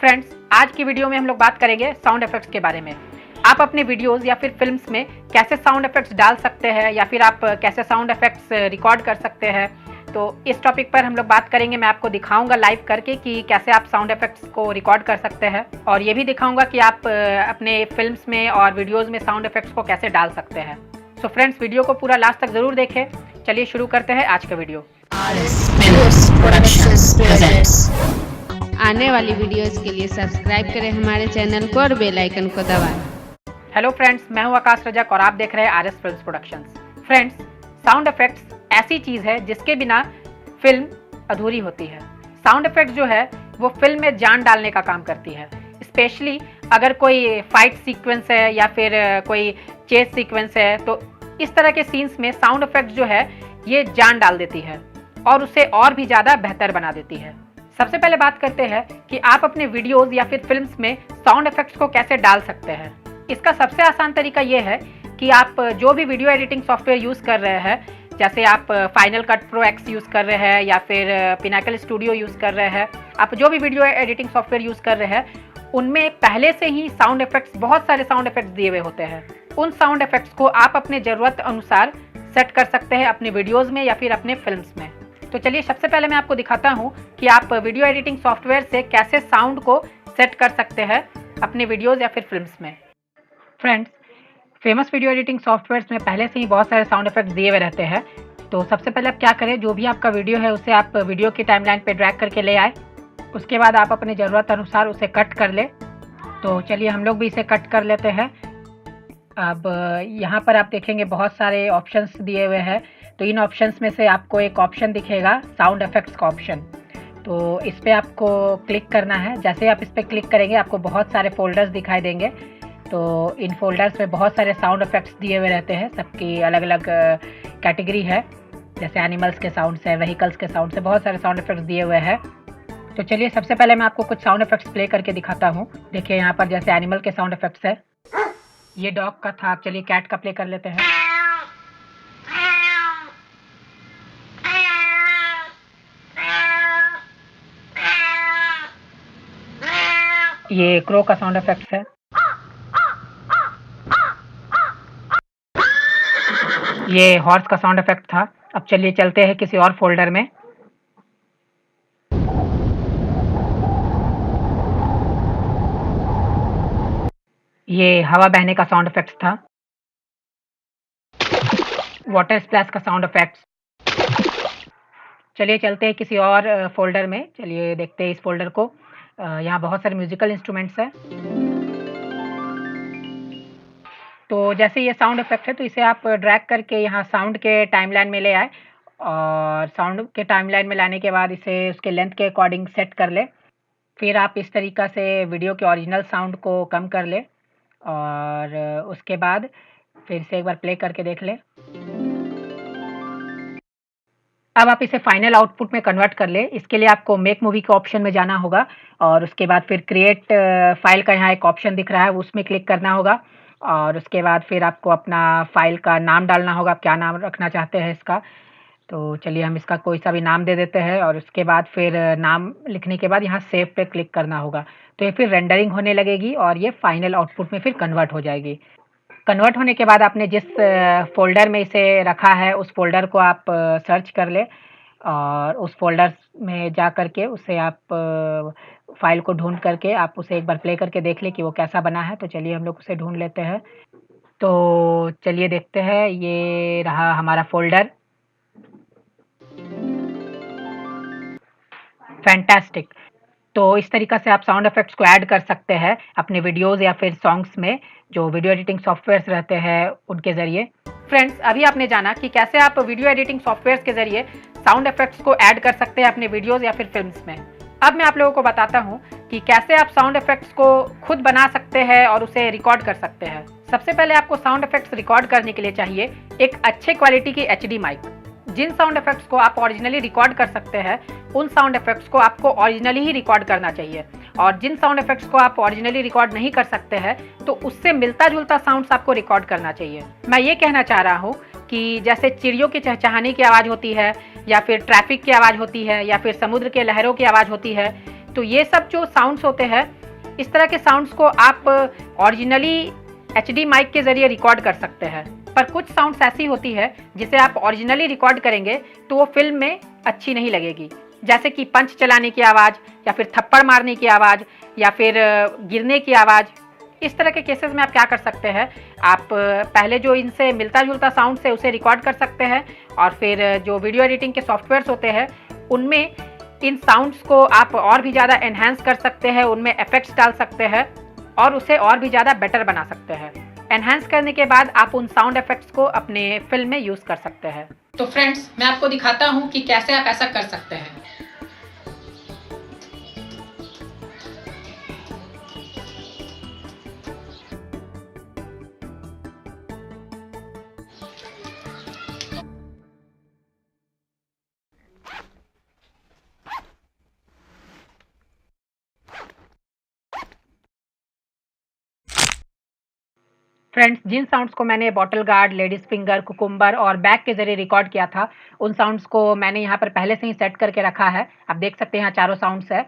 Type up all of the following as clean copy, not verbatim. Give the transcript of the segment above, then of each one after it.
Friends, आज की video में हम लोग बात करेंगे साउंड इफेक्ट्स के बारे में। आप अपने वीडियोस या फिर फिल्म्स में कैसे साउंड इफेक्ट्स डाल सकते हैं या फिर आप कैसे साउंड इफेक्ट्स रिकॉर्ड कर सकते हैं। तो इस टॉपिक पर हम लोग बात करेंगे। मैं आपको दिखाऊंगा लाइव करके कि कैसे आप साउंड इफेक्ट्स को रिकॉर्ड कर सकते हैं, और ये भी दिखाऊंगा कि आप अपने फिल्म्स में और वीडियोज़ में साउंड इफेक्ट्स को कैसे डाल सकते हैं। सो फ्रेंड्स, वीडियो को पूरा लास्ट तक ज़रूर देखें। चलिए शुरू करते हैं आज का वीडियो। आने वाली वीडियोस के लिए सब्सक्राइब करें हमारे चैनल को और बेल आइकन को दबाएं। हेलो फ्रेंड्स, मैं हूं आकाश रजक और आप देख रहे हैं RS films productions. Friends, sound effects ऐसी चीज़ है जिसके बिना फिल्म अधूरी होती है। साउंड इफेक्ट्स जो है वो फिल्म में जान डालने का काम करती है। स्पेशली अगर कोई फाइट सीक्वेंस है या फिर कोई चेस सीक्वेंस है, तो इस तरह के सीन्स में साउंड इफेक्ट्स जो है ये जान डाल देती है और उसे और भी ज़्यादा बेहतर बना देती है। सबसे पहले बात करते हैं कि आप अपने वीडियोस या फिर फिल्म्स में साउंड इफेक्ट्स को कैसे डाल सकते हैं। इसका सबसे आसान तरीका ये है कि आप जो भी वीडियो एडिटिंग सॉफ्टवेयर यूज़ कर रहे हैं, जैसे आप final cut pro x use कर रहे हैं या फिर पिनाकल स्टूडियो यूज़ कर रहे हैं, आप जो भी वीडियो एडिटिंग सॉफ्टवेयर यूज़ कर रहे हैं उनमें पहले से ही साउंड इफेक्ट्स, बहुत सारे साउंड इफेक्ट्स दिए हुए होते हैं। उन साउंड इफेक्ट्स को आप अपने ज़रूरत अनुसार सेट कर सकते हैं अपने वीडियोज़ में या फिर अपने फिल्म्स में। तो चलिए सबसे पहले मैं आपको दिखाता हूं कि आप वीडियो एडिटिंग सॉफ्टवेयर से कैसे साउंड को सेट कर सकते हैं अपने वीडियोस या फिर फिल्म्स में। Friends, famous video editing softwares में पहले से ही बहुत सारे साउंड इफेक्ट्स दिए हुए रहते हैं। तो सबसे पहले आप क्या करें, जो भी आपका वीडियो है उसे आप वीडियो की टाइमलाइन पे ड्रैग करके ले आए। उसके बाद आप अपनी ज़रूरत अनुसार उसे कट कर ले। तो चलिए हम लोग भी इसे कट कर लेते हैं। अब यहाँ पर आप देखेंगे बहुत सारे ऑप्शंस दिए हुए हैं। तो इन ऑप्शंस में से आपको एक ऑप्शन दिखेगा साउंड इफेक्ट्स का ऑप्शन। तो इस पर आपको क्लिक करना है। जैसे आप इस पर क्लिक करेंगे आपको बहुत सारे फोल्डर्स दिखाई देंगे। तो इन फोल्डर्स में बहुत सारे साउंड इफेक्ट्स दिए हुए रहते हैं। सबकी अलग अलग कैटेगरी है, जैसे एनिमल्स के साउंड से, व्हीकल्स के साउंड से, बहुत सारे साउंड इफेक्ट्स दिए हुए हैं। तो चलिए सबसे पहले मैं आपको कुछ साउंड इफेक्ट्स प्ले करके दिखाता हूँ। देखिए यहाँ पर जैसे एनिमल के साउंड इफेक्ट्स है, ये डॉग का था। चलिए कैट का प्ले कर लेते हैं। ये क्रो का साउंड इफेक्ट्स है। ये हॉर्स का साउंड इफेक्ट था। अब चलिए चलते हैं किसी और फोल्डर में। ये हवा बहने का साउंड इफेक्ट्स था। वाटर स्प्लैश का साउंड इफेक्ट्स। चलिए चलते हैं किसी और फोल्डर में। चलिए देखते हैं इस फोल्डर को। यहाँ बहुत सारे म्यूजिकल इंस्ट्रूमेंट्स हैं। तो जैसे ये साउंड इफेक्ट है तो इसे आप ड्रैग करके यहाँ साउंड के टाइमलाइन में ले आए, और साउंड के टाइमलाइन में लाने के बाद इसे उसके लेंथ के अकॉर्डिंग सेट कर ले। फिर आप इस तरीक़ा से वीडियो के ओरिजिनल साउंड को कम कर ले, और उसके बाद फिर से एक बार प्ले करके देख ले। अब आप इसे फाइनल आउटपुट में कन्वर्ट कर ले। इसके लिए आपको मेक मूवी के ऑप्शन में जाना होगा, और उसके बाद फिर क्रिएट फाइल का यहाँ एक ऑप्शन दिख रहा है, उसमें क्लिक करना होगा। और उसके बाद फिर आपको अपना फाइल का नाम डालना होगा, आप क्या नाम रखना चाहते हैं इसका। तो चलिए हम इसका कोई सा भी नाम दे देते हैं, और उसके बाद फिर नाम लिखने के बाद यहाँ सेव पे क्लिक करना होगा। तो ये फिर रेंडरिंग होने लगेगी और ये फाइनल आउटपुट में फिर कन्वर्ट हो जाएगी। कन्वर्ट होने के बाद आपने जिस फ़ोल्डर में इसे रखा है उस फ़ोल्डर को आप सर्च कर ले, और उस फ़ोल्डर में जा कर के उसे आप फ़ाइल को ढूंढ करके आप उसे एक बार प्ले करके देख ले कि वो कैसा बना है। तो चलिए हम लोग उसे ढूंढ लेते हैं। तो चलिए देखते हैं, ये रहा हमारा फ़ोल्डर। फैंटास्टिक। तो इस तरीक़ा से आप साउंड इफेक्ट्स को ऐड कर सकते हैं अपने वीडियोज़ या फिर सॉन्ग्स में, जो वीडियो एडिटिंग सॉफ्टवेयर्स रहते हैं उनके ज़रिए। फ्रेंड्स, अभी आपने जाना कि कैसे आप वीडियो एडिटिंग सॉफ्टवेयर्स के ज़रिए साउंड इफेक्ट्स को ऐड कर सकते हैं अपने वीडियोज़ या फिर फिल्म्स में। अब मैं आप लोगों को बताता हूँ कि कैसे आप साउंड इफेक्ट्स को खुद बना सकते हैं और उसे रिकॉर्ड कर सकते हैं। सबसे पहले आपको साउंड इफेक्ट्स रिकॉर्ड करने के लिए चाहिए एक अच्छे क्वालिटी की HD माइक। जिन साउंड इफेक्ट्स को आप ओरिजिनली रिकॉर्ड कर सकते हैं उन साउंड इफेक्ट्स को आपको ओरिजिनली ही रिकॉर्ड करना चाहिए, और जिन साउंड इफेक्ट्स को आप ओरिजिनली रिकॉर्ड नहीं कर सकते हैं तो उससे मिलता जुलता साउंड्स आपको रिकॉर्ड करना चाहिए। मैं ये कहना चाह रहा हूँ कि जैसे चिड़ियों की चहचहाने की आवाज़ होती है, या फिर ट्रैफिक की आवाज़ होती है, या फिर समुद्र के लहरों की आवाज़ होती है, तो ये सब जो साउंड्स होते हैं, इस तरह के साउंड्स को आप ओरिजिनली HD माइक के ज़रिए रिकॉर्ड कर सकते हैं। पर कुछ साउंड्स ऐसी होती है जिसे आप ओरिजिनली रिकॉर्ड करेंगे तो वो फिल्म में अच्छी नहीं लगेगी, जैसे कि पंच चलाने की आवाज़ या फिर थप्पड़ मारने की आवाज़ या फिर गिरने की आवाज़। इस तरह के केसेस में आप क्या कर सकते हैं, आप पहले जो इनसे मिलता जुलता साउंड है उसे रिकॉर्ड कर सकते हैं और फिर जो वीडियो एडिटिंग के सॉफ्टवेयर्स होते हैं उनमें इन साउंड्स को आप और भी ज़्यादा एनहांस कर सकते हैं, उनमें इफेक्ट्स डाल सकते हैं और उसे और भी ज़्यादा बेटर बना सकते हैं। एनहांस करने के बाद आप उन साउंड इफेक्ट्स को अपने फिल्म में यूज़ कर सकते हैं। तो फ्रेंड्स, मैं आपको दिखाता हूँ कि कैसे आप ऐसा कर सकते हैं। फ्रेंड्स, जिन साउंड्स को मैंने bottle gourd, ladies finger, cucumber और बैग के ज़रिए रिकॉर्ड किया था, उन साउंड्स को मैंने यहाँ पर पहले से ही सेट करके रखा है। आप देख सकते हैं यहाँ चारों साउंड्स है।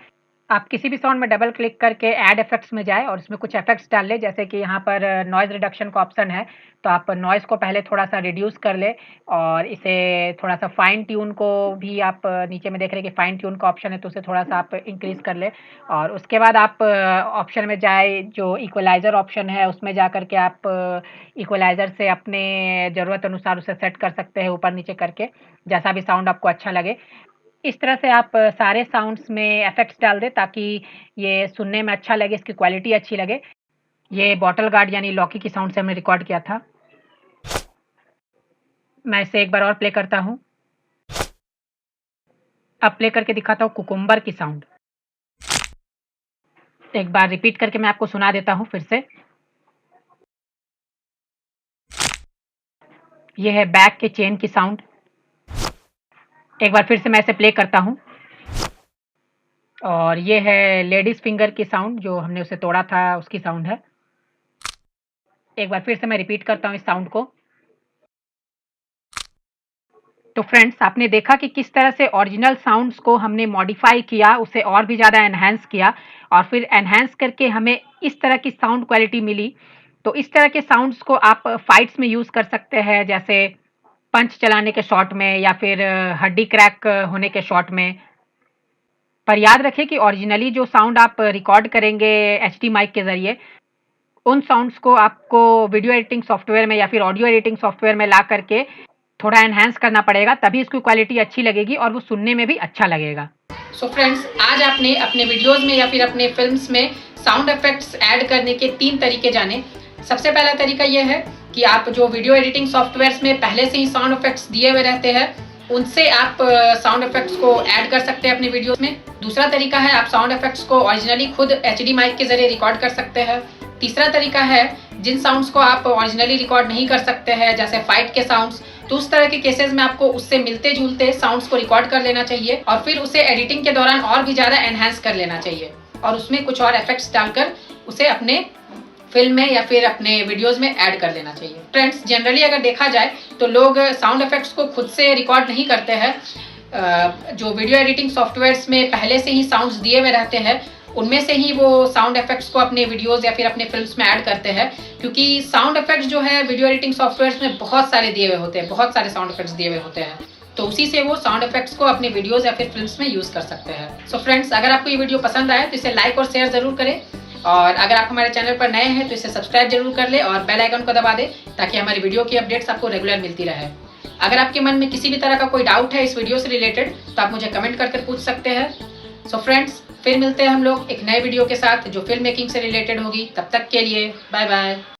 आप किसी भी साउंड में डबल क्लिक करके ऐड इफेक्ट्स में जाए और इसमें कुछ इफेक्ट्स डाल ले, जैसे कि यहाँ पर नॉइज़ रिडक्शन का ऑप्शन है, तो आप नॉइज़ को पहले थोड़ा सा रिड्यूस कर ले और इसे थोड़ा सा फाइन ट्यून को भी आप नीचे में देख रहे हैं कि फाइन ट्यून का ऑप्शन है, तो उसे थोड़ा सा आप इंक्रीज़ कर ले और उसके बाद आप ऑप्शन में जाए, जो इक्वलाइज़र ऑप्शन है उसमें जा कर के आप इक्वलाइज़र से अपने ज़रूरत अनुसार उसे सेट कर सकते हैं ऊपर नीचे करके, जैसा भी साउंड आपको अच्छा लगे। इस तरह से आप सारे साउंड्स में इफेक्ट्स डाल दें ताकि ये सुनने में अच्छा लगे, इसकी क्वालिटी अच्छी लगे। ये बॉटल गार्ड यानी लॉकी की साउंड से हमने रिकॉर्ड किया था। मैं इसे एक बार और प्ले करता हूँ। अब प्ले करके दिखाता हूँ कुकुम्बर की साउंड। एक बार रिपीट करके मैं आपको सुना देता हूँ फिर से। ये है बैग के चेन की साउंड। एक बार फिर से मैं इसे प्ले करता हूँ और ये है लेडीज फिंगर की साउंड, जो हमने उसे तोड़ा था उसकी साउंड है। एक बार फिर से मैं रिपीट करता हूँ इस साउंड को। तो फ्रेंड्स, आपने देखा कि किस तरह से ओरिजिनल साउंड्स को हमने मॉडिफाई किया, उसे और भी ज़्यादा एनहांस किया और फिर एनहांस करके हमें इस तरह की साउंड क्वालिटी मिली। तो इस तरह के साउंड्स को आप फाइट्स में यूज़ कर सकते हैं, जैसे पंच चलाने के शॉट में या फिर हड्डी क्रैक होने के शॉट में। पर याद रखें कि ओरिजिनली जो साउंड आप रिकॉर्ड करेंगे HD माइक के ज़रिए, उन साउंड्स को आपको वीडियो एडिटिंग सॉफ्टवेयर में या फिर ऑडियो एडिटिंग सॉफ्टवेयर में ला करके थोड़ा एनहांस करना पड़ेगा, तभी इसकी क्वालिटी अच्छी लगेगी और वो सुनने में भी अच्छा लगेगा। सो फ्रेंड्स, आज आपने अपने वीडियोज़ में या फिर अपने फिल्म्स में साउंड इफेक्ट्स ऐड करने के 3 तरीके जाने। सबसे पहला तरीका यह है कि आप जो वीडियो एडिटिंग सॉफ्टवेयर्स में पहले से ही साउंड इफेक्ट्स दिए हुए रहते हैं, उनसे आप साउंड इफेक्ट्स को ऐड कर सकते हैं अपनी वीडियोस में। दूसरा तरीका है, आप साउंड इफेक्ट्स को ओरिजिनली खुद HD माइक के जरिए रिकॉर्ड कर सकते हैं। तीसरा तरीका है, जिन साउंड्स को आप ओरिजिनली रिकॉर्ड नहीं कर सकते हैं, जैसे फाइट के साउंड्स, तो उस तरह के केसेस में आपको उससे मिलते जुलते साउंड्स को रिकॉर्ड कर लेना चाहिए और फिर उसे एडिटिंग के दौरान और भी ज़्यादा एनहांस कर लेना चाहिए और उसमें कुछ और इफेक्ट्स डालकर उसे अपने फिल्म में या फिर अपने वीडियोस में ऐड कर लेना चाहिए। फ्रेंड्स, जनरली अगर देखा जाए तो लोग साउंड इफेक्ट्स को खुद से रिकॉर्ड नहीं करते हैं। जो वीडियो एडिटिंग सॉफ्टवेयर्स में पहले से ही साउंड्स दिए हुए रहते हैं, उनमें से ही वो साउंड इफेक्ट्स को अपने वीडियोस या फिर अपने फिल्म्स में ऐड करते हैं, क्योंकि साउंड इफेक्ट्स जो है वीडियो एडिटिंग सॉफ्टवेयर्स में बहुत सारे दिए हुए होते हैं, बहुत सारे साउंड इफेक्ट्स दिए हुए होते हैं, तो उसी से वो साउंड इफेक्ट्स को अपने वीडियोस या फिर फिल्म्स में यूज़ कर सकते हैं। सो फ्रेंड्स, अगर आपको ये वीडियो पसंद आए तो इसे लाइक और शेयर ज़रूर करें और अगर आप हमारे चैनल पर नए हैं तो इसे सब्सक्राइब जरूर कर ले और बेल आइकन को दबा दें ताकि हमारी वीडियो की अपडेट्स आपको रेगुलर मिलती रहे। अगर आपके मन में किसी भी तरह का कोई डाउट है इस वीडियो से रिलेटेड तो आप मुझे कमेंट करके पूछ सकते हैं। सो फ्रेंड्स, फिर मिलते हैं हम लोग एक नए वीडियो के साथ जो फिल्म मेकिंग से रिलेटेड होगी। तब तक के लिए बाय बाय।